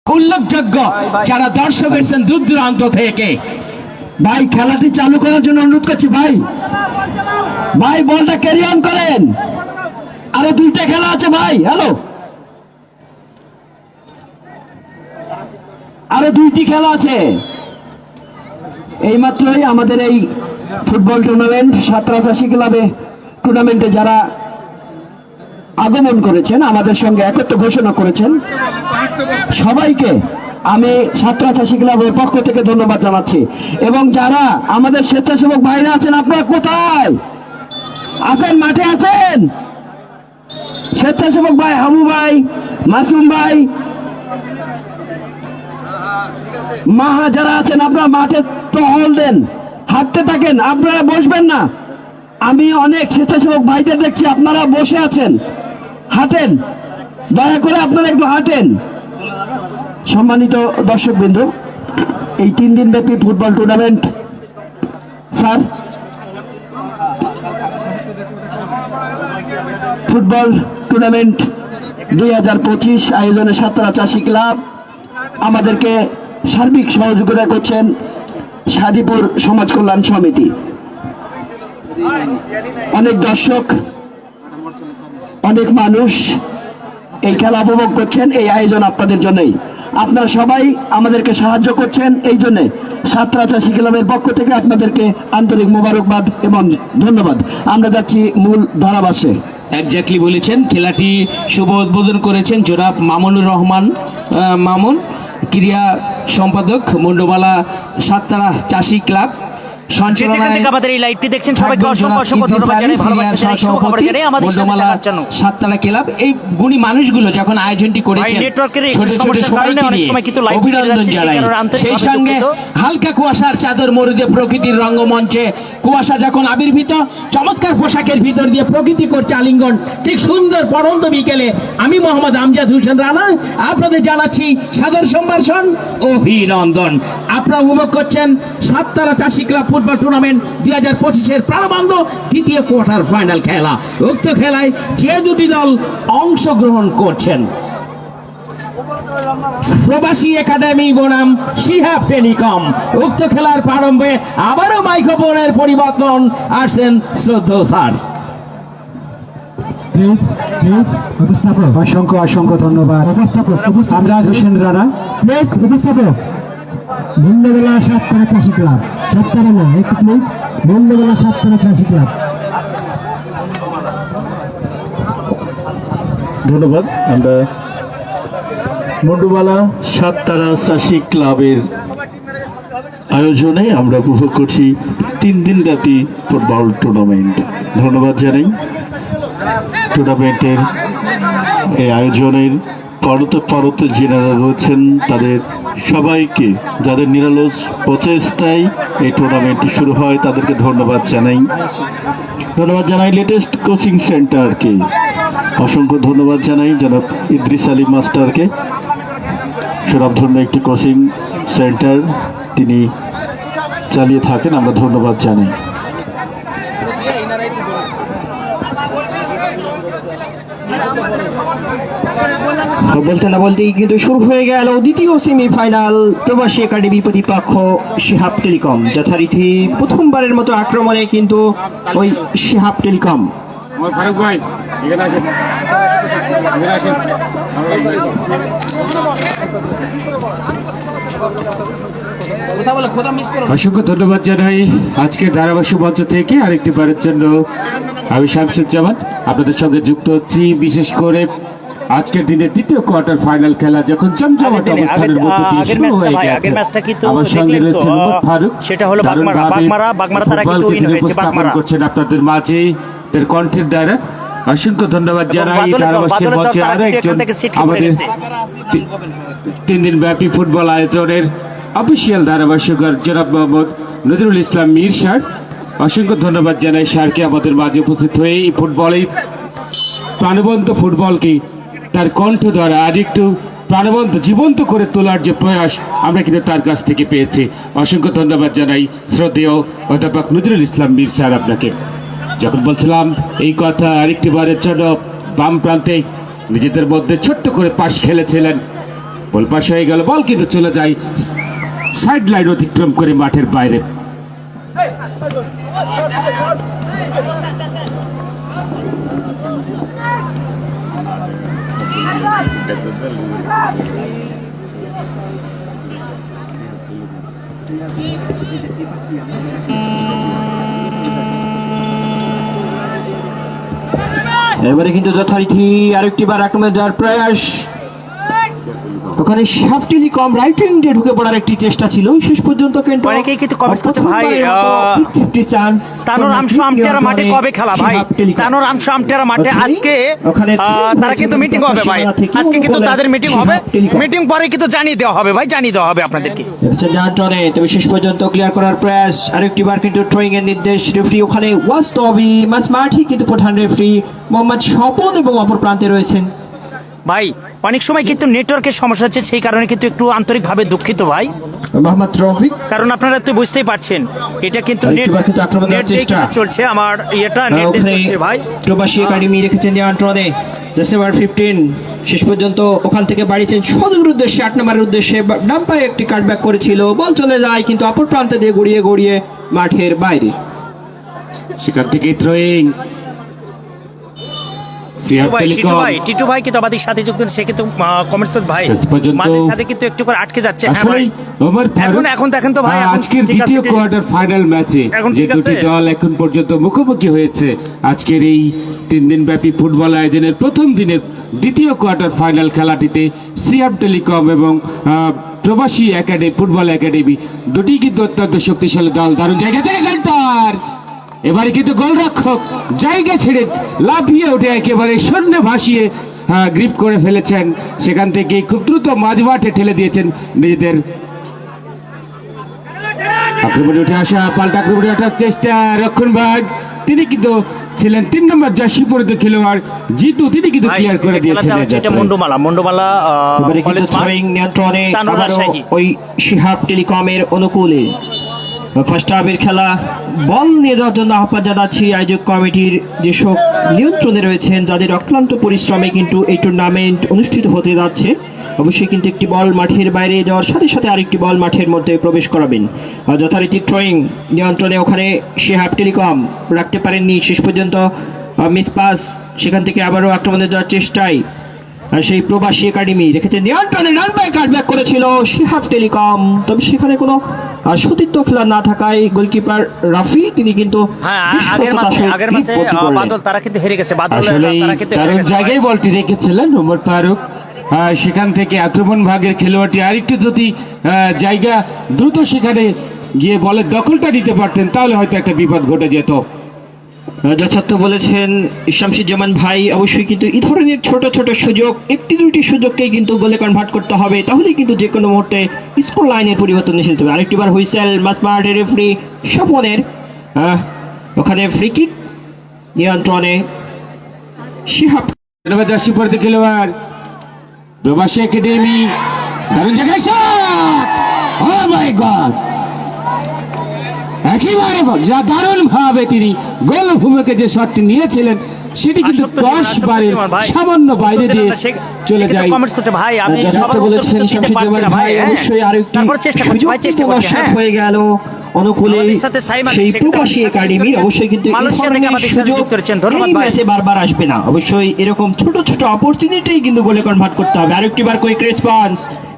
উল্লেখযোগ্য যারা দর্শক এসেছেন দূর দূরান্ত থেকে। ভাই খেলাটি চালু করার জন্য অনুরোধ করছি। ভাই ভাই বলটা ক্যারি অন করেন, আরো দুইটা খেলা আছে ভাই। হ্যালো, আরো দুইটি খেলা আছে। এইমাত্রই আমাদের এই ফুটবল টুর্নামেন্ট সাতরাশি ক্লাবে টুর্নামেন্টে যারা আগমন করেছেন, আমাদের সঙ্গে একত্র ঘোষণা করেছেন, সবাইকে আমি সাতরাশি ক্লাবের পক্ষ থেকে ধন্যবাদ জানাচ্ছি। এবং যারা আমাদের স্বেচ্ছাসেবক ভাইরা আছেন, আপনারা কোথায় আছেন? মাঠে আছেন? স্বেচ্ছাসেবক ভাই, হাবু ভাই, মাসুম ভাই, মাহা যারা আছেন, আপনারা মাঠে টহল দেন, হাঁটতে থাকেন, আপনারা বসবেন না। আমি অনেক স্বেচ্ছাসেবক ভাইদের দেখছি আপনারা বসে আছেন, হাঁটেন, দয়া করে আপনারা একটু হাঁটেন। সম্মানিত দর্শকবৃন্দ, এই 3 দিন ব্যাপী football tournament sir football tournament 2025 আয়োজনে সাতরাশি ক্লাব আমাদেরকে সার্বিক সহযোগিতা করছেন সাদিপুর সমাজ কল্যাণ সমিতি। অনেক দর্শক, অনেক মানুষ এই খেলা উপভোগ করছেন। এই আয়োজন আপনাদের জন্যই, আপনারা সবাই আমাদেরকে সাহায্য করছেন। এই জন্য সাতরাশি ক্লাবের পক্ষ থেকে আপনাদেরকে আন্তরিক মোবারকবাদ এবং ধন্যবাদ। আমরা যাচ্ছি মূল ধারাভাষ্যে। একজাক্টলি বলেছেন। খেলাটি শুভ উদ্বোধন করেছেন জনাব মামুনুর রহমান মামুন, ক্রীড়া সম্পাদক, মুন্ডমালা সাতরাশি ক্লাব। আমাদের এই লাইভটি দেখছেন সবাইকে অসংখ্য অসংখ্য ধন্যবাদ জানাই, ভালোবাসা জানাই, শুভকামনা জানাই আমাদের সাথে থাকার জন্য। সাততলা ক্লাব এই গুণী মানুষগুলো যখন আয়োজনটি করেছেন, ছোট ছোট সবাইকে নিয়ে অভিনন্দন জানাই। সেই সঙ্গে হালকা কুয়াশার চাদর মরে দিয়ে প্রকৃতির রঙ্গমঞ্চে কুয়াশা যখন আবির্ভূত, চমৎকার পোশাকের ভিতর দিয়ে প্রকৃতি করছে আলিঙ্গন। ঠিক সুন্দর পড়ন্ত বিকেলে আমি মোহাম্মদ আমজাদ হোসেন রানা আপনাদের জানাচ্ছি সাদর সম্ভাষণ, অভিনন্দন। আপনারা উপভোগ করছেন সাতরাশি ক্লাব ফুটবল টুর্নামেন্ট 2025-এর প্রাণবন্ত দ্বিতীয় কোয়ার্টার ফাইনাল খেলা। উক্ত খেলায় যে দুটি দল অংশগ্রহণ করছেন, প্রবাসী একাডেমি বনাম শিহাব টেলিকম। উক্ত খেলার প্রারম্ভে আবারও মাইক্রোফোনের পরিবর্তন আসছেন শ্রদ্ধেয় স্যার। অসংখ্য অসংখ্য ধন্যবাদ আমজাদ হোসেন রানা। উপস্থাপক বন্ধুবেলা সাতরাশি ক্লাব, সাতরা না একটু প্লিজ, বন্ধুবেলা সাতরাশি ক্লাব। ধন্যবাদ। আমরা মন্ডুবালা সাতরাশি ক্লাবের আয়োজনে আমরা উপভোগ করছি 3 দিন ব্যাপী ফুটবল টুর্নামেন্ট। ধন্যবাদ জানাই টুর্নামেন্টের এই আয়োজনের পরত যিনারা রয়েছেন তাদের সবাইকে, যাদের নিরলস প্রচেষ্টায় এই টুর্নামেন্টটি শুরু হয়, তাদেরকে ধন্যবাদ জানাই। ধন্যবাদ জানাই লেটেস্ট কোচিং সেন্টারকে, অসংখ্য ধন্যবাদ জানাই জনাব ইদ্রিস আলী মাস্টারকে। সুনামধন্য একটি কোচিং সেন্টার তিনি চালিয়ে থাকেন, আমরা ধন্যবাদ জানাই। বলতে না বলতেই কিন্তু শুরু হয়ে গেল দ্বিতীয় সেমিফাইনাল। প্রবাসী একাডেমি প্রতিপক্ষ শিহাব টেলিকম। যথারীতি প্রথমবারের মতো আক্রমণে কিন্তু ওই শিহাব টেলিকম। অসংখ্য ধন্যবাদ জানাই আজকের ধারাভাষ্য মঞ্চ থেকে আরেকটি বারের জন্য আমি শামসুজ্জামান আপনাদের সঙ্গে যুক্ত হচ্ছি। বিশেষ করে আজকের দিনের দ্বিতীয় কোয়ার্টার ফাইনাল খেলা যখন জমজমাট অবস্থানের মধ্যে দিয়ে শুরু হয়ে গেছে, আমার সঙ্গে রয়েছে মোহাম্মদ ফারুক, সেটা হলো বাগমারা তারা কিন্তু উইন হয়েছে। উপস্থাপন করছেন আপনাদের মাঝে তার কণ্ঠের দ্বারা। অসংখ্য ধন্যবাদ জানাই ধারাভাষ্যের মঞ্চে আরো একজন আমাদের 3 দিন ব্যাপী ফুটবল আয়োজনের অফিসিয়াল ধারাভাষ্যকার জনাব মোহাম্মদ নজরুল ইসলাম মীর স্যার। অসংখ্য ধন্যবাদ জানাই স্যারকে আমাদের মাঝে উপস্থিত হয়ে এই ফুটবলের প্রাণবন্ত ফুটবলকে তার কণ্ঠ দ্বারা আর একটু প্রাণবন্ত জীবন্ত করে তোলার যে প্রয়াস আমরা কিন্তু তার কাছ থেকে পেয়েছি। অসংখ্য ধন্যবাদ জানাই শ্রদ্ধেয় অধ্যাপক নজরুল ইসলাম মীর স্যার আপনাকে। যখন বলছিলাম এই কথা, আরেকটি বারের জন্য বাম প্রান্তে নিজেদের মধ্যে ছোট্ট করে পাশ খেলেছিলেন বল পাস হয়ে গেল, বল কিন্তু চলে যায় সাইড লাইন অতিক্রম করে মাঠের বাইরে। এবারে কিন্তু যথারীতি আরেকটি বার আক্রমণে যাওয়ার প্রয়াস, ওখানে সাব টেলিকম রাইট উইংয়ে ঢুকে পড়ার একটি চেষ্টা ছিল, শেষ পর্যন্ত কিন্তু অনেকেই কিন্তু comments করছে, ভাই, 50 চান্স তানোর আমশু আমটেরা মাঠে কবে খেলা ভাই? তানোর আমশু আমটেরা মাঠে আজকে তারা কিন্তু মিটিং হবে ভাই, আজকে কিন্তু তাদের মিটিং হবে, মিটিং পরে কিন্তু জানিয়ে দেওয়া হবে ভাই, জানিয়ে দেওয়া হবে আপনাদেরকে। টনে, তবে শেষ পর্যন্ত ক্লিয়ার করার প্রয়াস, আরেকটি বার কিন্তু থ্রোয়িং এর নির্দেশ রেফারি ওখানে ওয়াস্তবি মাসমাঠি কিন্তু প্রধান রেফারি মোহাম্মদ স্বপন এবং অপর প্রান্তে রয়েছেন। ভাই অনেক সময় কিন্তু নেটওয়ার্কের সমস্যা হচ্ছে, সেই কারণে কিন্তু একটু আন্তরিকভাবে দুঃখিত ভাই, মোহাম্মদ রফিক, কারণ আপনারা তো বুঝতেই পারছেন এটা কিন্তু নেট আরেকটি বার কিন্তু আক্রমণ করার চেষ্টা চলছে, আমার এটা নেট ওখানে চলছে ভাই। প্রবাসী একাডেমি রেখেছেন নিয়ন্ত্রণে, জাস্ট নাম্বার 15 শেষ পর্যন্ত ওখান থেকে বাড়িয়েছেন সদর উদ্দেশ্যে 8 নম্বরের উদ্দেশ্যে, ডান পায়ে একটি কাটব্যাক করেছিল, বল চলে যায় কিন্তু অপর প্রান্তে দিয়ে গড়িয়ে গড়িয়ে মাঠের বাইরে। সেখান থেকে থ্রোয়িং টিটু ভাই কিন্তু আমাদের সাথে যুক্ত, সে কিন্তু কমেন্টস করতে ভাই শেষ পর্যন্ত মাঝের সাথে কিন্তু একটু করে আটকে যাচ্ছে। হ্যাঁ আসলে ভাই, ওমর ফারুক এখন দেখেন তো ভাই, এখন আজকের ঠিক আছে দ্বিতীয় কি? কোয়ার্টার ফাইনাল ম্যাচে এখন যে ঠিক দুটি আছে? দল এখন পর্যন্ত মুখোমুখি হয়েছে, আজকের এই 3 দিন ব্যাপী ফুটবল আয়োজনের প্রথম দিনের দ্বিতীয় কোয়ার্টার ফাইনাল খেলাটিতে সিয়াব টেলিকম এবং প্রবাসী একাডেমি ফুটবল একাডেমি দুটি কিন্তু অত্যন্ত শক্তিশালী দল। দারুণ জায়গা থেকে সেন্টার, এবারে কিন্তু গোলরক্ষক জায়গা ছেড়ে লাফিয়ে উঠে একেবারে শূন্যে ভাসিয়ে গ্রিপ করে ফেলেছেন, সেখান থেকে খুব দ্রুত মাঝমাঠে ঠেলে দিয়েছেন নিজেদের আক্রমণে উঠে আসা, পাল্টা আক্রমণে ওঠার চেষ্টা, রক্ষণভাগ তিনি কিন্তু ছিলেন 3 নম্বর জার্সি পরিহিত খেলোয়াড় জিতু, তিনি কিন্তু ভাই, ক্লিয়ার করে এটা দিয়েছেন। খেলাটা হচ্ছে, এটা মন্ডুমালা এবারে কিন্তু কলেজ মাঠ। থ্রোয়িং নিয়ন্ত্রণে তানোর আবারও রাজশাহী। ওই শিহাব টেলিকমের অনুকূলে ফার্স্ট হাফের খেলা, বল নিয়ে যাওয়ার জন্য আহ্বান জানাচ্ছি আয়োজক কমিটির যেসব নিয়ন্ত্রণে রয়েছেন, যাদের অক্লান্ত পরিশ্রমে কিন্তু এই টুর্নামেন্ট অনুষ্ঠিত হতে যাচ্ছে, অবশ্যই কিন্তু একটি বল মাঠের বাইরে যাওয়ার সাথে সাথে আরেকটি বল মাঠের মধ্যে প্রবেশ করাবেন। যথারীতি থ্রোয়িং নিয়ন্ত্রণে ওখানে শিহাব টেলিকম রাখতে পারেননি, শেষ পর্যন্ত মিস পাস, সেখান থেকে আবারও আক্রমণে যাওয়ার চেষ্টায় সেই প্রবাসী একাডেমি রেখেছে নিয়ন্ত্রণে, ডান পায়ে কাটব্যাক করেছিল শিহাব টেলিকম, তবে সেখানে কোনো সতীর্থ খেলা না থাকায় গোলকিপার রাফি তিনি কিন্তু হ্যাঁ, আগের ম্যাচে বাদল তারা কিন্তু হেরে গেছে, বাদল আসলে তারা কিন্তু কারণ হেরে গেছে জায়গায় ভাই। বলটি রেখেছিলেন ওমর ফারুক, সেখান থেকে আক্রমণ ভাগের খেলোয়াড়টি আরেকটু যদি জায়গা দ্রুত সেখানে গিয়ে বলের দখলটা নিতে পারতেন, তাহলে হয়তো একটা বিপদ ঘটে যেত। যথার্থ বলেছেন শামসুজ্জামান ভাই, অবশ্যই কিন্তু এই ধরনের ছোট ছোট সুযোগ, একটি দুইটি সুযোগকেই কিন্তু গোলে কনভার্ট করতে হবে, তাহলেই কিন্তু যে কোনো মুহূর্তে স্কোর লাইনের পরিবর্তন এসে যেতে হবে। আরেকটি বার হুইসেল, মাসমার্টের রেফারি স্বপনের ওখানে ফ্রি কিক নিয়ন্ত্রণে শিহাব জার্সি পরিহিত খেলোয়াড় প্রবাসী একাডেমি, দারুণ জায়গায় শট, ও মাই গড, একেবারে যা দারুণ ভাবে তিনি গোল ভূমিকে যে শটটি নিয়েছিলেন সেটি কিন্তু 10 বারের সামান্য বাইরে দিয়ে চলে যায়। কমেন্টস করছে ভাই, আমি যথার্থ সবার বলেছেন উত্তর দিতে পারছি শামসুজ্জামান না ভাই, হ্যাঁ। অবশ্যই আরেকটি তারপর চেষ্টা করছি ভাই, চেষ্টা করছি, সুযোগ হ্যাঁ। হয়ে গেল অনুকূলে আমাদের সাথে সাইমন সেই শেখ প্রবাসী তার একাডেমি, সাথে অবশ্যই কিন্তু এই মালয়েশিয়া থেকে ধরনের আমাদের সাথে সুযোগ যুক্ত হয়েছেন, ধন্যবাদ এই ভাই। ম্যাচে বারবার আসবে না, অবশ্যই এরকম ছোট ছোট অপরচুনিটি কিন্তু গোলে কনভার্ট করতে হবে। আরেকটি বার quick response,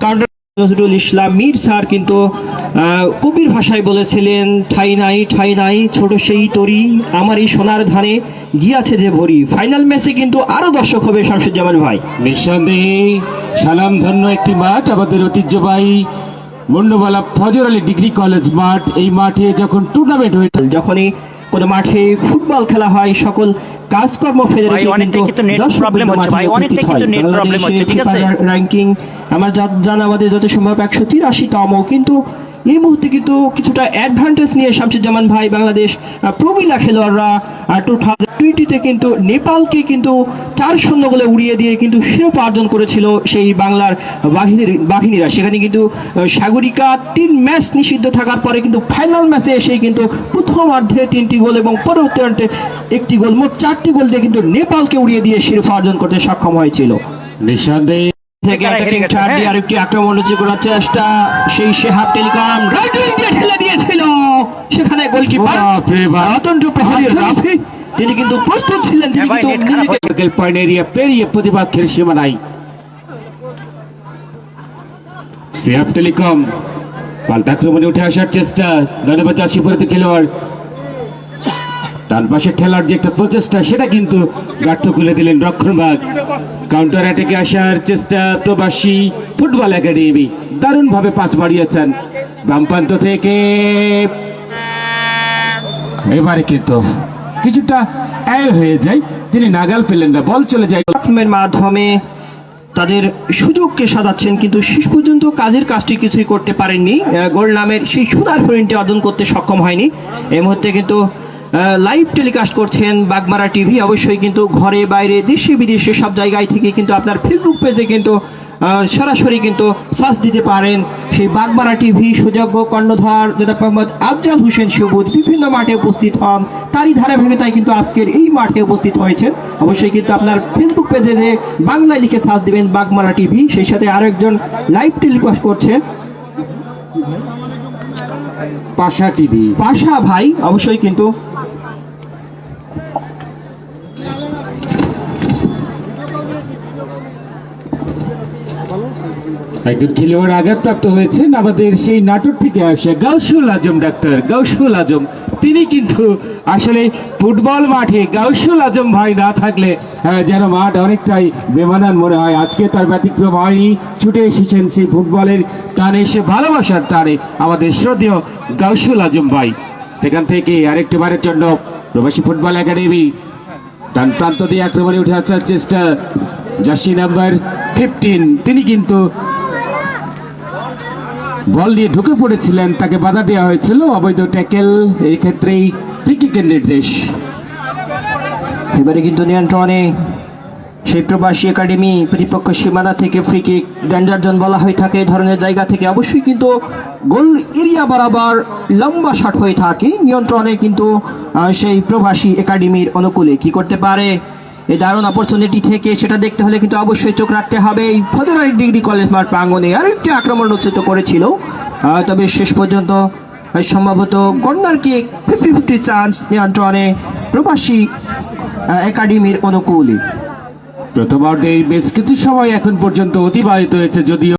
counter Nazrul Islam Mir sir কিন্তু কবির ভাষায় বলেছিলেন, ঠাই নাই ছোট সেই তরি, আমার এই সোনার ধানে গিয়াছে যে ভরি। ফাইনাল ম্যাচে কিন্তু আরো দর্শক হবে শামসুজ্জামান ভাই। নিঃসন্দেহে সালাম ধন্য একটি মাঠ, আমাদের ঐতিহ্যবাহী মন্ডুমালা ফজর আলী ডিগ্রি কলেজ মাঠ। এই মাঠে যখন টুর্নামেন্ট হয়েছে, যখনই কোনো মাঠে ফুটবল খেলা হয়, সকল কাজকর্ম ফেলে ভাই, রেখে অনেকটাই কিন্তু নেট দর্শক প্রবলেম কিন্তু হচ্ছে মাঠে ভাই, অনেকটাই উপস্থিত কিন্তু হয়। নেট প্রবলেম হচ্ছে, ঠিক আছে? র্যাঙ্কিং আমার জানা আমাদের যত সম্ভব 183তম, কিন্তু এই মুহূর্তে কিন্তু কিছুটা অ্যাডভান্টেজ নিয়ে শামসুজ্জামান ভাই বাংলাদেশ প্রমিলা খেলোয়াড়রা 2020-তে কিন্তু নেপালকে কিন্তু 4-0 গোলে উড়িয়ে দিয়ে কিন্তু শিরোপা অর্জন করেছিল সেই বাংলার বাহিনীরা। সেখানে কিন্তু সাগরিকা 3 ম্যাচ নিষিদ্ধ থাকার পরে কিন্তু ফাইনাল ম্যাচে এসে কিন্তু প্রথমার্ধে 3টি গোল এবং পরবর্তী 1টি গোল, মোট 4টি গোল দিয়ে কিন্তু নেপালকে উড়িয়ে দিয়ে শিরোপা অর্জন করতে সক্ষম হয়েছিল। নিঃসন্দেহে থেকে তারা হেরে গেছে, হ্যাঁ। আরেকটি আক্রমণ রুচি করার চেষ্টা, সেই শেহাব টেলিকম রাইট উইং দিয়ে ঠেলে দিয়েছিল, সেখানে গোলকিপার বাপরে বাপ। অতন্ত্র প্রহরী রাফি তিনি কিন্তু প্রস্তুত ছিলেন, তিনি হ্যাঁ ভাই, কিন্তু নেট খারাপ নিজেকে সার্কেল পয়েন্ট এরিয়া পেরিয়ে প্রতিপক্ষের সীমানায় সিয়াব টেলিকম পাল্টা আক্রমণে উঠে আসার চেষ্টা, ধন্যবাদ আশিপুরিত খেলোয়াড় ডান পাশে খেলার যে একটা প্রচেষ্টা সেটা কিন্তু ব্যর্থ করে দিলেন রক্ষণভাগ। কাউন্টার অ্যাটাকে আসার চেষ্টা প্রবাসী ফুটবল একাডেমি, দারুণ ভাবে পাস বাড়িয়েছেন বাম প্রান্ত থেকে, এবারে কিন্তু কিছুটা অ্যায় হয়ে যায়, তিনি নাগাল পেলেন না, বল চলে যায়। এর মাধ্যমে তাদের সুযোগকে সাজাচ্ছেন, কিন্তু শেষ পর্যন্ত কাজের কাজটি কিছুই করতে পারেননি, গোল নামের সেই সুদার হরিণটি অর্জন করতে সক্ষম হয়নি। এই মুহূর্তে কিন্তু লাইভ টেলিকাস্ট করছেন বাগমারা টিভি, অবশ্যই কিন্তু ঘরে বাইরে দেশে বিদেশে সব জায়গায় থেকে কিন্তু আপনার ফেসবুক পেজে কিন্তু সরাসরি কিন্তু সার্চ দিতে পারেন সেই বাগমারা টিভি। সুযোগ্য কর্ণধার জনাব মোহাম্মদ আফজাল হোসেন সবুজ বিভিন্ন মাঠে উপস্থিত হন, তারই ধারাবাহিকতায় কিন্তু আজকের এই মাঠে উপস্থিত হয়েছেন। অবশ্যই কিন্তু আপনার ফেসবুক পেজে যে বাংলায় লিখে সার্চ দিবেন বাগমারা টিভি, সেই সাথে আরেকজন লাইভ টেলিকাস্ট করছে পাশা টিভি, পাশা ভাই, অবশ্যই কিন্তু একজন খেলোয়াড় আঘাতপ্রাপ্ত হয়েছেন আমাদের সেই নাটক থেকে আসে গাউসুল আজম, ডাক্তার গাউসুল আজম, তিনি কিন্তু আসলে ফুটবল মাঠে গাউসুল আজম ভাই না থাকলে যেন মাঠ অনেকটাই বেমানান মনে হয়। আজকে তার ব্যতিক্রম হয়নি, ছুটে এসেছেন সেই ফুটবলের টানে, সে ভালোবাসার টানে আমাদের শ্রদ্ধেয় গাউসুল আজম ভাই। সেখান থেকে আরেকটি বারের জন্য প্রবাসী ফুটবল একাডেমি ডান প্রান্ত দিয়ে আক্রমণে উঠে আসার চেষ্টা, জার্সি নাম্বার 15, তিনি কিন্তু বল নিয়ে ঢুকে পড়েছিলেন, তাকে বাধা দেওয়া হয়েছিল, অবৈধ ট্যাকেল, এই ক্ষেত্রেই ফ্রি কিকের নির্দেশ। এবারে কিন্তু নিয়ন্ত্রণে সেই প্রবাসী একাডেমি, প্রতিপক্ষ সীমানা থেকে ফ্রি কিক, ডেঞ্জার জোন বলা হয়ে থাকে এই ধরনের জায়গা থেকে, অবশ্যই কিন্তু গোল এরিয়া বরাবর লম্বা শট হয়ে থাকে। নিয়ন্ত্রণে কিন্তু সেই প্রবাসী একাডেমির অনুকূলে কি করতে পারে এই দারুণ অপরচুনিটি থেকে সেটা দেখতে হলে কিন্তু অবশ্যই চোখ রাখতে হবে। এই ফতেরহাট ডিগ্রি কলেজ মাঠ প্রাঙ্গণে আরেকটি আক্রমণ রচিত করেছিল, তবে শেষ পর্যন্ত সম্ভবত কর্নার কিক 50-50 চান্স নিয়ন্ত্রণে প্রবাসী একাডেমির অনুকূলে। প্রথমার্ধে বেশ কিছু সময় এখন পর্যন্ত অতিবাহিত হয়েছে, যদিও